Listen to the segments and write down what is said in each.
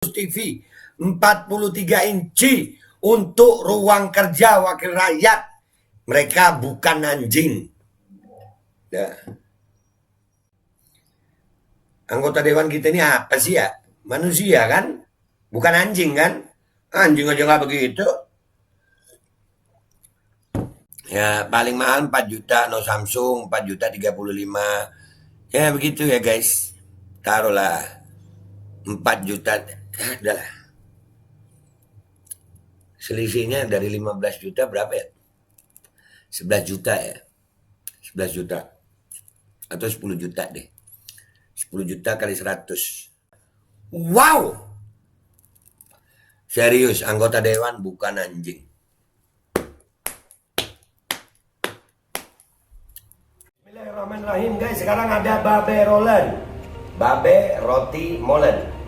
TV 43 inci untuk ruang kerja wakil rakyat. Mereka bukan anjing. Ya. Anggota dewan kita ini apa sih ya? Manusia kan? Bukan anjing kan? Anjing aja nggak begitu. Ya paling mahal 4 juta, no Samsung 4 juta 35. Ya begitu ya guys. Taruhlah 4 juta. Adalah. Selisihnya dari 15 juta berapa ya? 11 juta ya. 11 juta. Atau 10 juta deh. 10 juta kali 100. Wow! Serius, anggota dewan bukan anjing. Bismillahirrahmanirrahim guys. Sekarang ada babe rolen. Babe roti molen.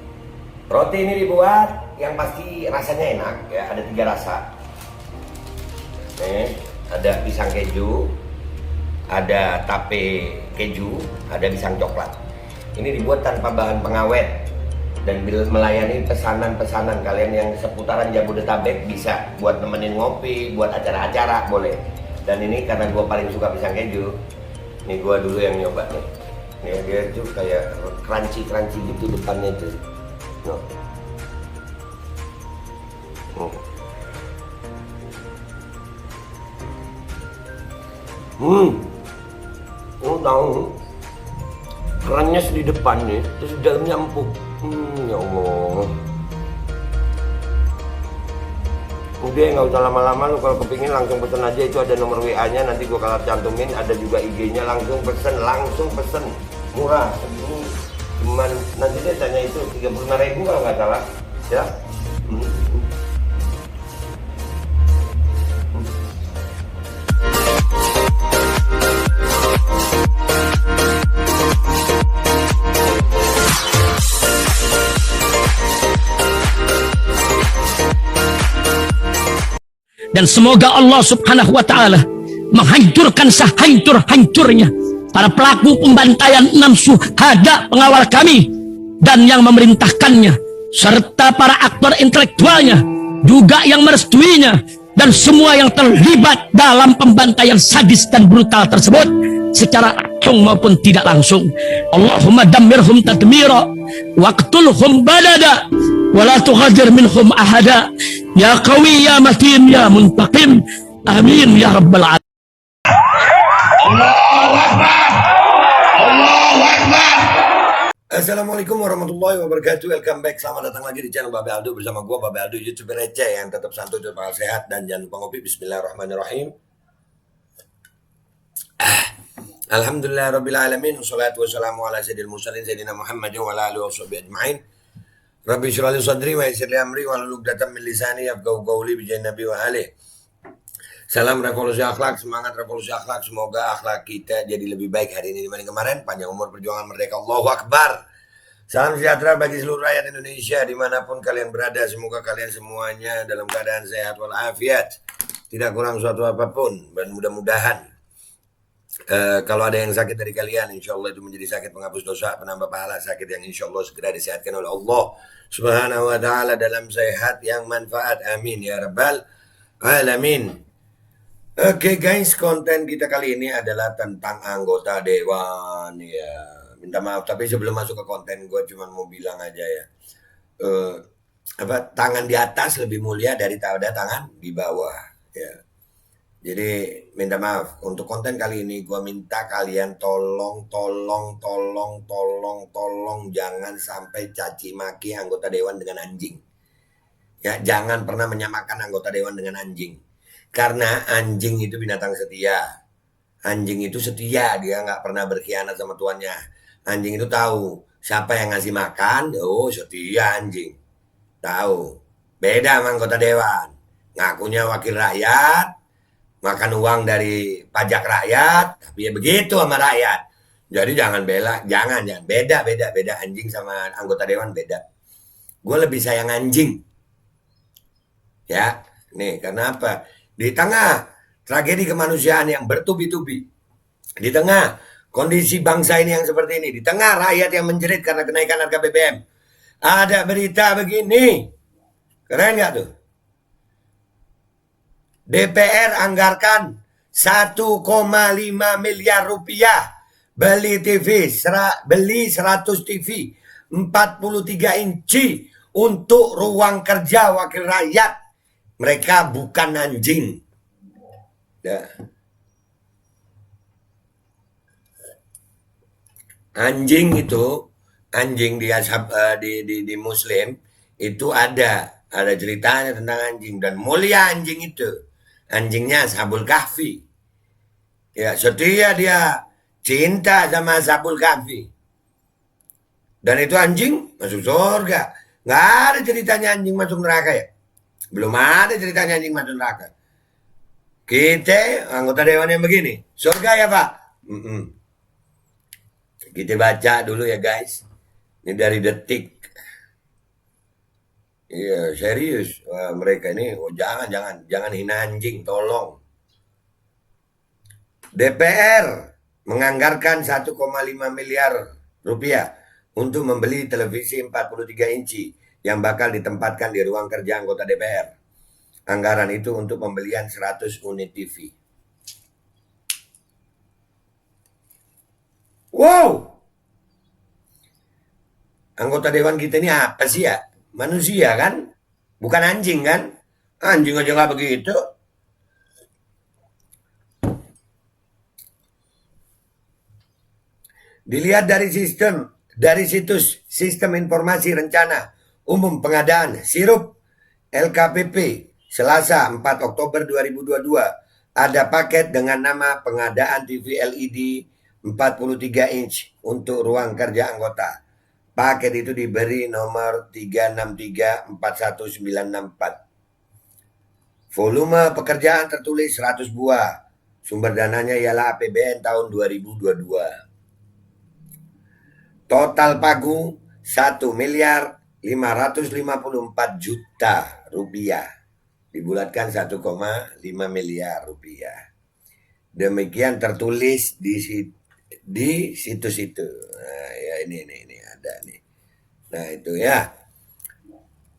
Roti ini dibuat yang pasti rasanya enak ya. Ada 3 rasa. Nih, ada pisang keju, ada tape keju, ada pisang coklat. Ini dibuat tanpa bahan pengawet dan melayani pesanan-pesanan kalian yang seputaran Jabodetabek. Bisa buat nemenin ngopi, buat acara-acara boleh. Dan ini karena gue paling suka pisang keju, ini gue dulu yang nyoba nih. Nih dia tuh kayak crunchy gitu depannya tuh. No. Oh tahu kerennya di depan nih, terus di dalamnya empuk. Ya Allah. Udah nggak usah lama-lama, lu kalau kepingin langsung pesen aja, itu ada nomor WA-nya, nanti gua kalau cantumin, ada juga IG-nya, langsung pesen, murah. Ini cuman nanti dia tanya itu 35.000 kalau nggak salah, ya. Dan semoga Allah subhanahu wa ta'ala menghancurkan sehancur-hancurnya para pelaku pembantaian 6 syuhada pengawal kami dan yang memerintahkannya, serta para aktor intelektualnya juga yang merestuinya, dan semua yang terlibat dalam pembantaian sadis dan brutal tersebut secara langsung maupun tidak langsung. Allahumma dammirhum tadmira waqtulhum badada wala tughadir minhum ahada ya qawi ya matin ya muntaqim amin ya rabbal alamin. Allahu Akbar. Allahu Akbar. Assalamualaikum warahmatullahi wabarakatuh. Welcome back. Selamat datang lagi di channel Babe Aldo bersama gua Babe Aldo, YouTuber receh yang tetap santuy, tetap sehat, dan jangan lupa ngopi. Bismillahirrahmanirrahim. Alhamdulillah rabbil alamin, wassalatu wassalamu ala sayyidil mursalin sayyidina Muhammad wa ala alihi washabihi ajmain. Rabbi shrah li sadri wa yassir li amri wahlul 'uqdatam min lisani yafqahu qawli bi nabi wa alihi. Salam revolusi akhlak, semangat revolusi akhlak. Semoga akhlak kita jadi lebih baik hari ini dibanding kemarin. Panjang umur, perjuangan merdeka. Allahu Akbar. Salam sejahtera bagi seluruh rakyat Indonesia dimanapun kalian berada. Semoga kalian semuanya dalam keadaan sehat walafiat, tidak kurang suatu apapun. Dan mudah-mudahan kalau ada yang sakit dari kalian, insya Allah itu menjadi sakit penghapus dosa, penambah pahala. Sakit yang insya Allah segera disehatkan oleh Allah Subhanahu wa ta'ala dalam sehat yang manfaat. Amin ya rabbal alamin. Oke guys, konten kita kali ini adalah tentang anggota dewan ya. Minta maaf, tapi sebelum masuk ke konten, gue cuma mau bilang aja ya, tangan di atas lebih mulia daripada tangan di bawah ya. Jadi minta maaf untuk konten kali ini, gue minta kalian tolong jangan sampai caci maki anggota dewan dengan anjing. Ya, jangan pernah menyamakan anggota dewan dengan anjing. Karena anjing itu binatang setia. Anjing itu setia, dia nggak pernah berkhianat sama tuannya. Anjing itu tahu siapa yang ngasih makan, oh setia anjing. Tahu. Beda sama anggota dewan. Ngakunya wakil rakyat, makan uang dari pajak rakyat, tapi ya begitu sama rakyat. Jadi jangan beda anjing sama anggota dewan beda. Gue lebih sayang anjing. Ya, nih karena apa? Di tengah tragedi kemanusiaan yang bertubi-tubi, di tengah kondisi bangsa ini yang seperti ini, di tengah rakyat yang menjerit karena kenaikan harga BBM, Ada berita begini. Keren nggak tuh? DPR anggarkan 1,5 miliar rupiah beli TV, beli 100 TV 43 inci untuk ruang kerja wakil rakyat. Mereka bukan anjing. Ya. Anjing itu, anjing di Muslim itu ada ceritanya tentang anjing dan mulia anjing itu. Anjingnya Ashabul Kahfi. Ya, setia dia cinta sama Ashabul Kahfi. Dan itu anjing masuk surga. Nggak ada ceritanya anjing masuk neraka ya. Belum ada ceritanya anjing masuk neraka. Kita anggota dewan yang begini. Surga ya Pak? Kita baca dulu ya guys. Ini dari Detik. Iya serius. Wah, mereka ini jangan hina anjing, tolong. DPR menganggarkan 1,5 miliar rupiah untuk membeli televisi 43 inci yang bakal ditempatkan di ruang kerja anggota DPR. Anggaran itu untuk pembelian 100 unit TV. Wow! Anggota dewan kita ini apa sih ya? Manusia kan? Bukan anjing kan? Anjing aja nggak begitu. Dilihat dari situs Sistem Informasi Rencana Umum Pengadaan Sirup LKPP Selasa 4 Oktober 2022 ada paket dengan nama pengadaan TV LED 43 inch untuk ruang kerja anggota. Paket itu diberi nomor 3634194. Volume pekerjaan tertulis 100 buah. Sumber dananya ialah APBN tahun 2022. Total pagu 1.554.000.000 rupiah. Dibulatkan 1,5 miliar rupiah. Demikian tertulis di situs itu. Nah, ya ini ada nih. Nah, itu ya.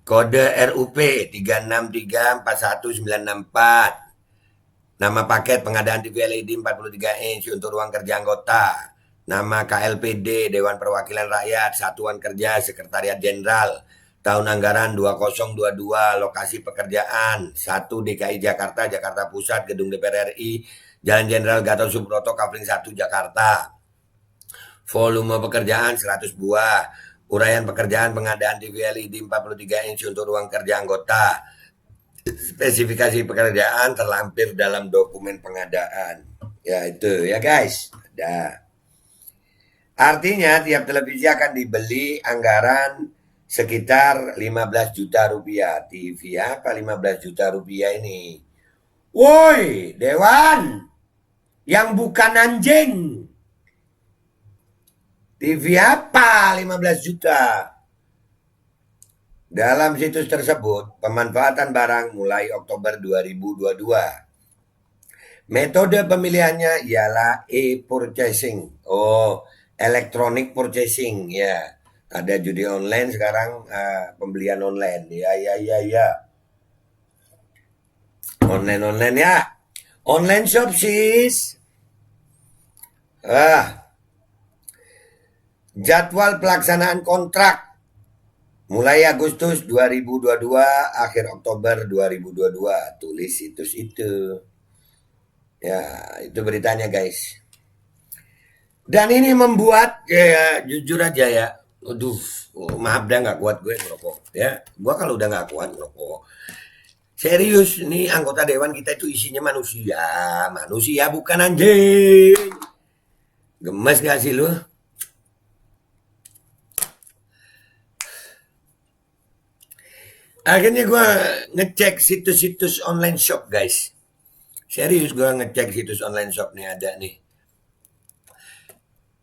Kode RUP 3634194. Nama paket pengadaan TV LED 43 inch untuk ruang kerja anggota. Nama KLPD Dewan Perwakilan Rakyat Satuan Kerja Sekretariat Jenderal. Tahun anggaran 2022, lokasi pekerjaan 1 DKI Jakarta, Jakarta Pusat, Gedung DPR RI, Jalan Jenderal Gatot Subroto, Kavling 1, Jakarta. Volume pekerjaan 100 buah. Uraian pekerjaan pengadaan TV LED 43 inch untuk ruang kerja anggota. Spesifikasi pekerjaan terlampir dalam dokumen pengadaan. Ya itu ya guys. Ada. Artinya tiap televisi akan dibeli anggaran sekitar 15 juta rupiah. TV apa 15 juta rupiah ini? Woi, Dewan yang bukan anjing. TV apa 15 juta? Dalam situs tersebut, pemanfaatan barang mulai Oktober 2022. Metode pemilihannya ialah e-purchasing. Oh, electronic purchasing ya. Ada judi online sekarang, pembelian online. Ya. Online ya. Online shop sis. Jadwal pelaksanaan kontrak mulai Agustus 2022 akhir Oktober 2022. Tulis situs itu. Ya, itu beritanya guys. Dan ini membuat ya jujur aja ya. Aduh, maaf dah nggak kuat gue ngerokok ya. Gue kalau udah nggak kuat ngerokok. Serius, nih anggota dewan kita itu isinya manusia. Manusia bukan anjing. Gemes gak sih lu? Akhirnya gue ngecek situs-situs online shop guys. Serius gue ngecek situs online shop nih ada nih.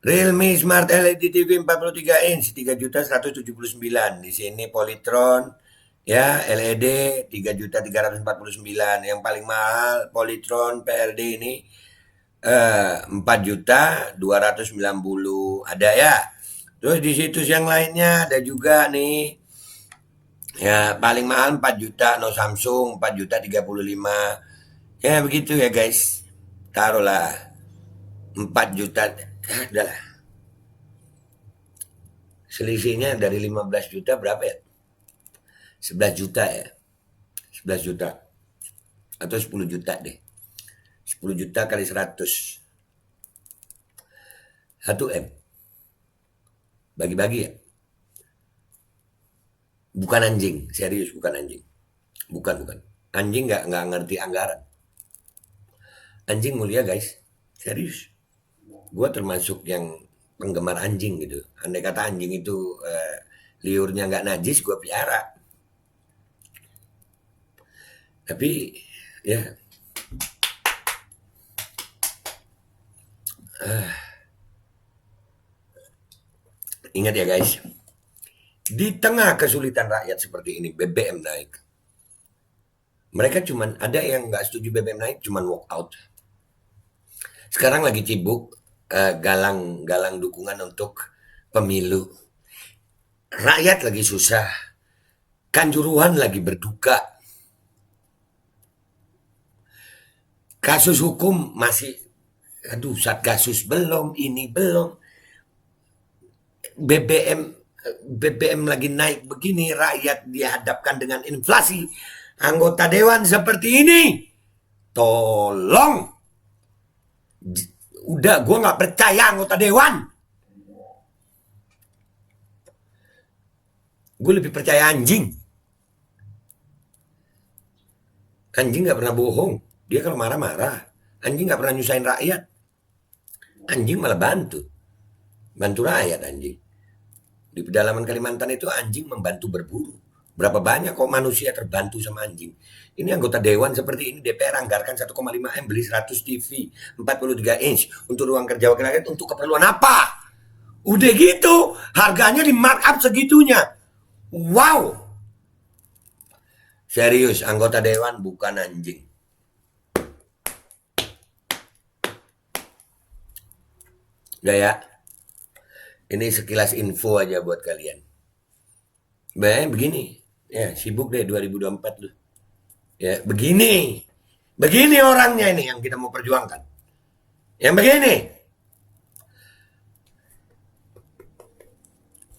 Realme Smart LED TV 43 inch 3.179. Di sini Polytron ya LED 3.349. Yang paling mahal Polytron PRD ini 4.290. Ada ya. Terus di situs yang lainnya ada juga nih. Ya, paling mahal 4 juta, no Samsung 4 juta 35. Ya begitu ya guys. Taruhlah 4 juta. Adalah. Selisihnya dari 15 juta berapa ya? 11 juta ya. 11 juta. Atau 10 juta deh. 10 juta kali 100. 1 M. Bagi-bagi ya. Bukan anjing, serius bukan anjing. Bukan. Anjing nggak ngerti anggaran. Anjing mulia guys, serius. Gue termasuk yang penggemar anjing gitu. Andai kata anjing itu liurnya nggak najis, gue piara. Tapi ya, ingat ya guys, di tengah kesulitan rakyat seperti ini, BBM naik. Mereka cuman ada yang nggak setuju BBM naik, cuman walk out. Sekarang lagi sibuk galang dukungan untuk pemilu. Rakyat lagi susah, Kanjuruhan lagi berduka. Kasus hukum masih, Satgasus belum, ini belum. BBM lagi naik begini, rakyat dihadapkan dengan inflasi. Anggota dewan seperti ini, tolong. Udah, gue nggak percaya anggota dewan. Gue lebih percaya anjing. Anjing nggak pernah bohong. Dia kalau marah-marah. Anjing nggak pernah nyusahin rakyat. Anjing malah bantu rakyat anjing. Di pedalaman Kalimantan itu anjing membantu berburu. Berapa banyak kok manusia terbantu sama anjing. Ini anggota dewan seperti ini, DPR anggarkan 1,5 M beli 100 TV 43 inch untuk ruang kerja wakil rakyat. Untuk keperluan apa? Udah gitu harganya di markup segitunya. Wow. Serius, anggota dewan bukan anjing. Udah ya. Ini sekilas info aja buat kalian. Begini. Ya, sibuk deh 2024 lu. Ya, begini. Begini orangnya ini yang kita mau perjuangkan. Yang begini.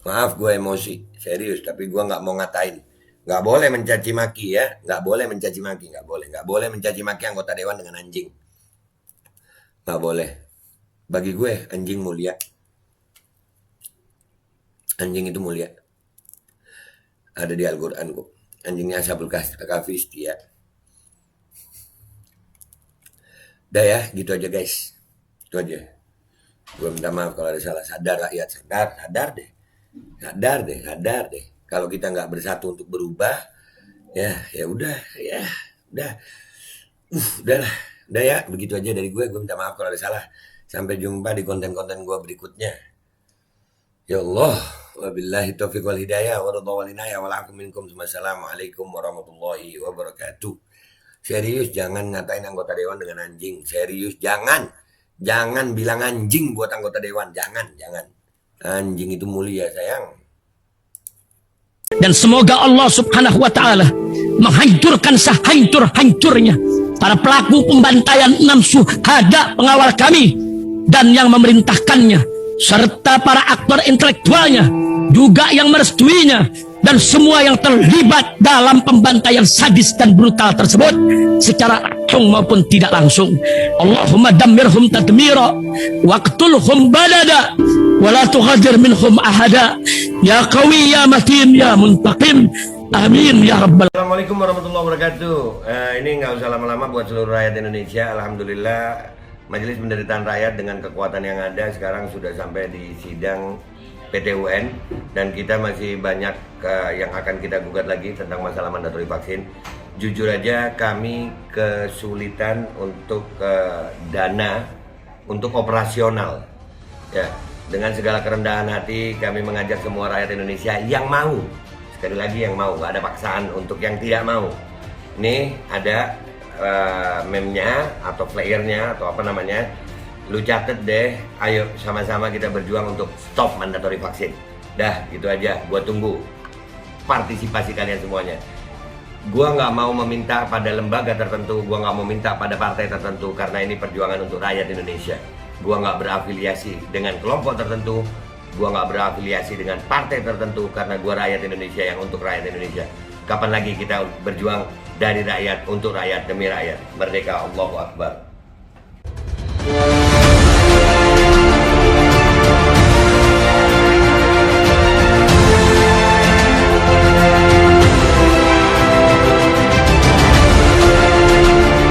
Maaf gue emosi. Serius, tapi gue nggak mau ngatain. Nggak boleh mencaci maki ya. Nggak boleh mencaci maki. Nggak boleh. Nggak boleh mencaci maki anggota dewan dengan anjing. Nggak boleh. Bagi gue, anjing mulia. Anjing itu mulia. Ada di Al-Quran kok. Anjingnya Ashabul Kahfi setia. Udah ya, gitu aja guys. Itu aja. Gue minta maaf kalau ada salah. Sadar rakyat, sadar deh. Sadar deh. Kalau kita nggak bersatu untuk berubah, ya udah. Udahlah. Udah ya, begitu aja dari gue. Gue minta maaf kalau ada salah. Sampai jumpa di konten-konten gue berikutnya. Ya Allah, wabillahi taufiq wal hidayah, wa ridha wal inayah, wa lakum minkum. Assalamualaikum warahmatullahi wabarakatuh. Serius, jangan ngatain anggota dewan dengan anjing. Serius, jangan bilang anjing buat anggota dewan. Jangan. Anjing itu mulia, sayang. Dan semoga Allah subhanahu wa ta'ala menghancurkan sehancur-hancurnya para pelaku pembantaian 6 syuhada pengawal kami dan yang memerintahkannya, serta para aktor intelektualnya juga yang merestuinya, dan semua yang terlibat dalam pembantaian sadis dan brutal tersebut secara langsung maupun tidak langsung. Allahumma dammirhum tadmira waqtulhum balada wala tughadir minhum ahada ya qawi ya matin ya muntaqim. Amin ya rabbal. Assalamualaikum warahmatullahi wabarakatuh. Ini nggak usah lama-lama buat seluruh rakyat Indonesia. Alhamdulillah, Majelis Penderitaan Rakyat dengan kekuatan yang ada sekarang sudah sampai di sidang PT UN, dan kita masih banyak yang akan kita gugat lagi tentang masalah mandatori vaksin. Jujur aja kami kesulitan untuk dana untuk operasional. Ya, dengan segala kerendahan hati kami mengajak semua rakyat Indonesia yang mau, sekali lagi yang mau, nggak ada paksaan untuk yang tidak mau. Ini ada meme-nya atau flyernya atau apa namanya, Lu catet deh, ayo sama-sama kita berjuang untuk stop mandatory vaksin. Dah, gitu aja. Gua tunggu partisipasi kalian semuanya. Gua nggak mau meminta pada lembaga tertentu, gua nggak mau minta pada partai tertentu, karena ini perjuangan untuk rakyat Indonesia. Gua nggak berafiliasi dengan kelompok tertentu, gua nggak berafiliasi dengan partai tertentu, karena gua rakyat Indonesia yang untuk rakyat Indonesia. Kapan lagi kita berjuang dari rakyat untuk rakyat demi rakyat? Merdeka, Allahu Akbar.